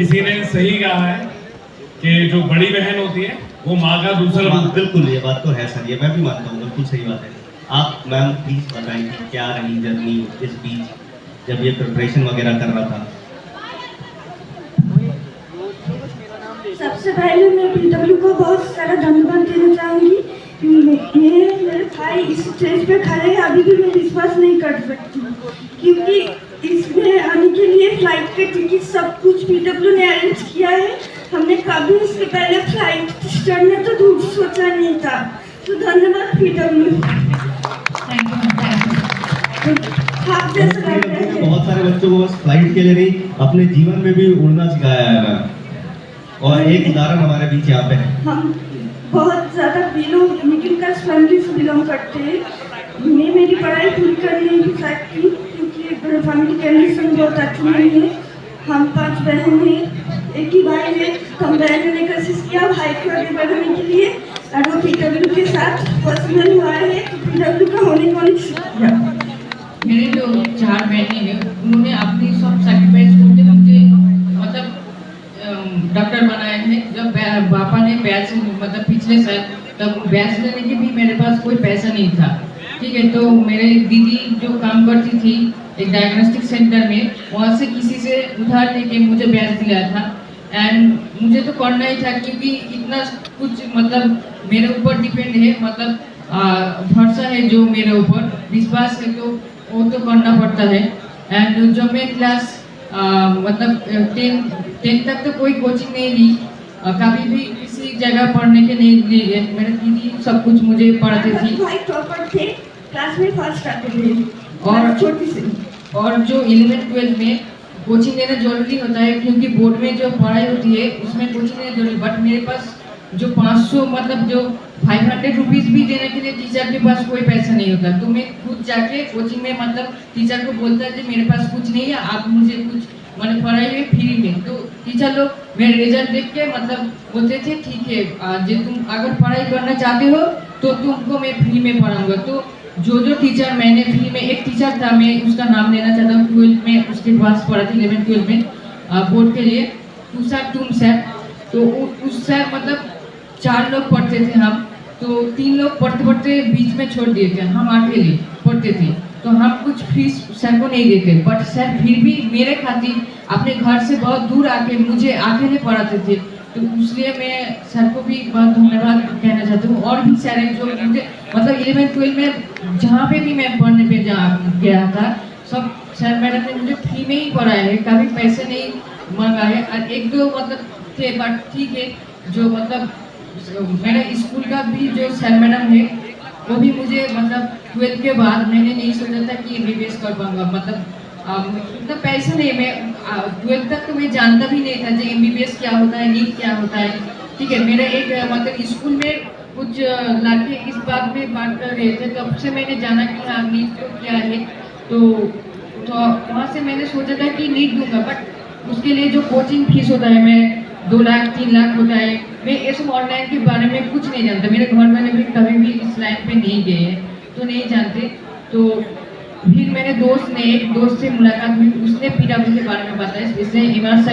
किसी ने सही कहा है कि जो बड़ी बहन होती है वो माँ का दूसरा रूप। बिल्कुल ये बात तो है सर, ये मैं भी मानता हूँ, बिल्कुल सही बात है। आप मैम प्लीज बताएं कि क्या रही जर्नी इस बीच जब ये प्रिपरेशन वगैरह कर रहा था। सबसे पहले मैं पीडब्ल्यू को बहुत सारा धन्यवाद देना चाहूँगी। मेरे भाई इस स्टेज पे खड़े हैं, अभी भी मैं विश्वास नहीं कर सकती क्योंकि इसमें आने के लिए फ्लाइट के टिकट सब कुछ पीडब्ल्यू ने अरेंज किया है। हमने कभी इसके पहले फ्लाइट चढ़ने तो दूर सोचा नहीं था, तो धन्यवाद पीडब्ल्यू। आप जैसा लगता है बहुत सारे बच्चों को बस फ्लाइट के लिए नहीं, अपने जीवन में भी उड़ना सिखाया है मैम, और एक उदाहरण हमारे बीच यहाँ पे है। हम बहुत ज़्यादा मिडिल क्लास फैमिली से बिलोंग करते हैं। मैं मेरी पढ़ाई पूरी कर नहीं सकती क्योंकि फैमिली कंडीशन बहुत अच्छी नहीं है। हम 5 बहन हैं, एक ही भाई है। हम बहनों ने कोशिश किया भाई को आगे बढ़ाने के लिए, और वो पीडब्ल्यू के साथ पर्सनल हुआ है, तो पीडब्ल्यू का होने को नहीं। मेरे जो 4 बहनें हैं उन्होंने अपनी सब सेक्रीफाइस करके मुझे मतलब डॉक्टर बनाए हैं। जब पापा ने बैच मतलब पिछले साल तब बैच लेने के भी मेरे पास कोई पैसा नहीं था, ठीक है। तो मेरे दीदी जो काम करती थी एक डायग्नोस्टिक सेंटर में, वहाँ से किसी से उधार लेके मुझे बैच दिलाया था। एंड मुझे तो करना ही था क्योंकि इतना कुछ मतलब मेरे ऊपर डिपेंड है, मतलब भरोसा है जो मेरे ऊपर, विश्वास है, तो वो तो करना पड़ता है। एंड जब मैं क्लास मतलब 10 तक तो कोई कोचिंग नहीं ली, कभी भी किसी जगह पढ़ने के नहीं लिए। मेरे दीदी सब कुछ मुझे पढ़ाते थी भाई टॉपर थे, क्लास में फर्स्ट आते थे, और छोटी से। और जो 11th-12th में कोचिंग लेना जरूरी होता है क्योंकि बोर्ड में जो पढ़ाई होती है उसमें कोचिंग लेना जरूरी। बट मेरे पास जो 500 मतलब जो 500 रुपीज़ भी देने के लिए टीचर के पास कोई पैसा नहीं होता, तो मैं खुद जाके कोचिंग में मतलब टीचर को बोलता है कि मेरे पास कुछ नहीं है, आप मुझे कुछ मैंने पढ़ाई हुई फ्री में। तो टीचर लोग मेरे रिजल्ट देख के मतलब बोलते थे ठीक है, जो तुम अगर पढ़ाई करना चाहते हो तो तुमको मैं फ्री में पढ़ाऊँगा। तो जो टीचर मैंने फ्री में, एक टीचर था मैं उसका नाम लेना चाहता हूँ, 12th में उसके पास पढ़ा थी, 11th-12th में बोर्ड के लिए, तुम सर। तो उस सर मतलब 4 लोग पढ़ते थे हम, तो 3 लोग पढ़ते पढ़ते बीच में छोड़ दिए थे, हम अकेले पढ़ते थे। तो हम कुछ फीस सर को नहीं देते, बट सर फिर भी मेरे खातिर अपने घर से बहुत दूर आके मुझे अकेले पढ़ाते थे। तो इसलिए मैं सर को भी बहुत धन्यवाद कहना चाहती हूँ। और भी सर हैं जो मुझे मतलब 11th-12th में जहाँ पे भी मैं पढ़ने पे गया था, सब सर मैडम ने मुझे फ्री में ही पढ़ाया है, कभी पैसे नहीं मंगाए। और 1-2 मतलब थे, बट ठीक है, जो मतलब मेरे स्कूल का भी जो सर मैडम है वो भी मुझे मतलब 12th के बाद मैंने नहीं सोचा था कि MBBS कर पाऊँगा। मतलब पैसा नहीं, मैं 12th तक तो मैं जानता भी नहीं था कि MBBS क्या होता है, नीट क्या होता है, ठीक है। मेरा एक मतलब स्कूल में कुछ लड़के इस बात में बात कर रहे थे, तब से मैंने जाना कि हाँ नीट तो क्या है। तो वहाँ से मैंने सोचा था कि नीट दूंगा, बट उसके लिए जो कोचिंग फीस होता है, मैं 2 लाख 3 लाख होता है, मैं ये सब ऑनलाइन के बारे में कुछ नहीं जानता। मेरे घर वाले भी कभी भी इस लाइन पे नहीं गए हैं, तो नहीं जानते। तो फिर मेरे एक दोस्त से मुलाकात हुई, उसने पीडब्ल्यू के बारे में बताया, इसलिए इमरान सर